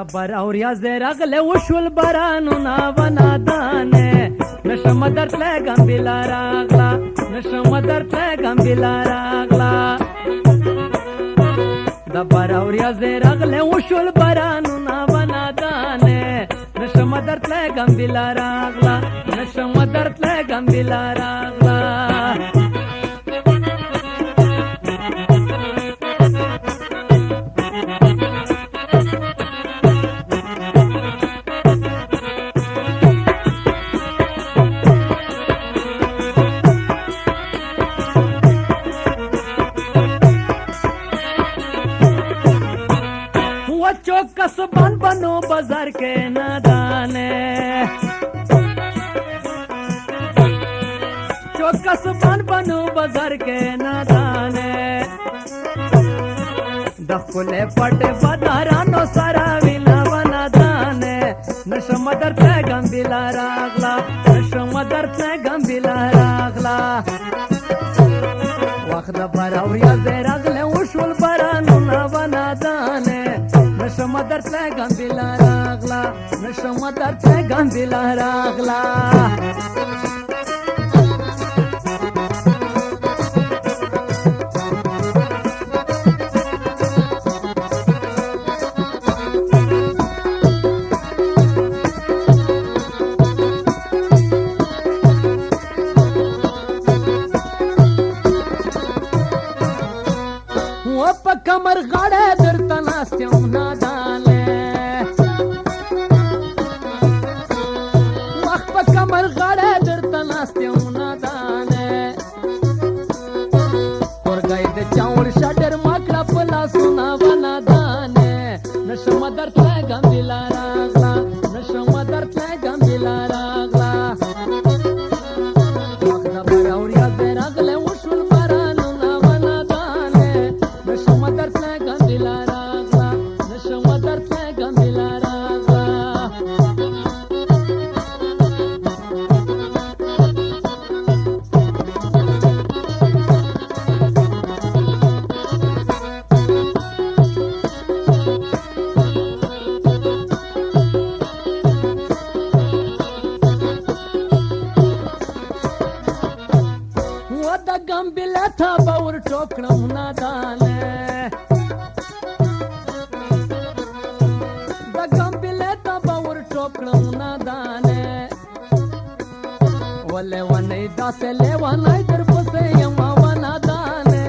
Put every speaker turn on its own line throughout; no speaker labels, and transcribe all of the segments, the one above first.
دبر او ریاض راغله وشول بارانونه ونادانه نشم درتلګم بلا راغلا نشم درتلګم بلا راغلا دبر او ریاض راغله وشول بارانونه ونادانه نشم درتلګم بلا راغلا نشم درتلګم بلا راغلا चौकस बन बनो बाजार के नादाने चौकस बन बनो बाजार के नादाने दखुले पटे बदारानो सारा विना वनादाने नशम दर्द गंबिला रागला नशम दर्द गंबिला रागला वक्त बरावरिया दे रागले उशुल बरानो ना वनादाने نشم درتلګم بلا راغلا نشم درتلګم بلا راغلا و په کمر غاړه درته ناستم نادانه وخت په کمر غاړه درته ناستم نادانه ورګای د چاور شډر مکړه په لاسونه ونادانه نشم درتلګم بلا راغلا نشم درتلګم بلا راغلا وخت د براوریا راغله وشول بارانونه ونادانه نشم درتلګم بلا راغلا نشم درتلګم بلا راغلا و د ګمبله تا باور ټوکړم نادانه د ګمبله تا باور ټوکړم نادانه ولې ونې داسې لیوانای در پسې یم ونادانه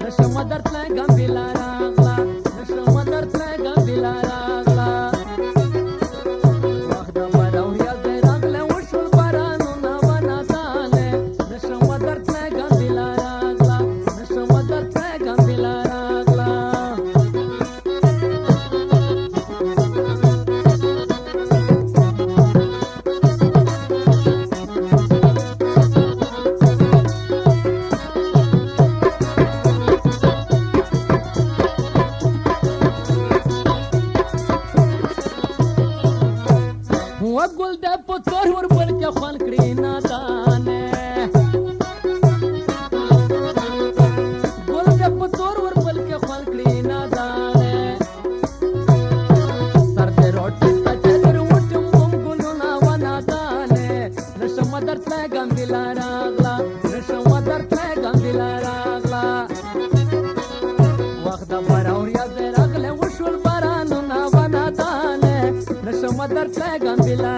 نشم درتلګم بلا راغلا نشم درتلګم بلا راغلا وخت براوریا دې راغله وشول بارانونه ونادانه نشم درتلګم بلا راغلا نشم درتلګم بلا راغلا وګل د پتور ور پر کې خوان کړی نادانه ګل د پتور ور پر کې خوان کړی نادانه سر دې روټي ته در وټم ګلو نا ونادانه نشم درتلګم بلا راغلا نشم درتلګم بلا راغلا وخت براوریا دې راغله وشول بارانونه ونادانه نشم درتلګم بلا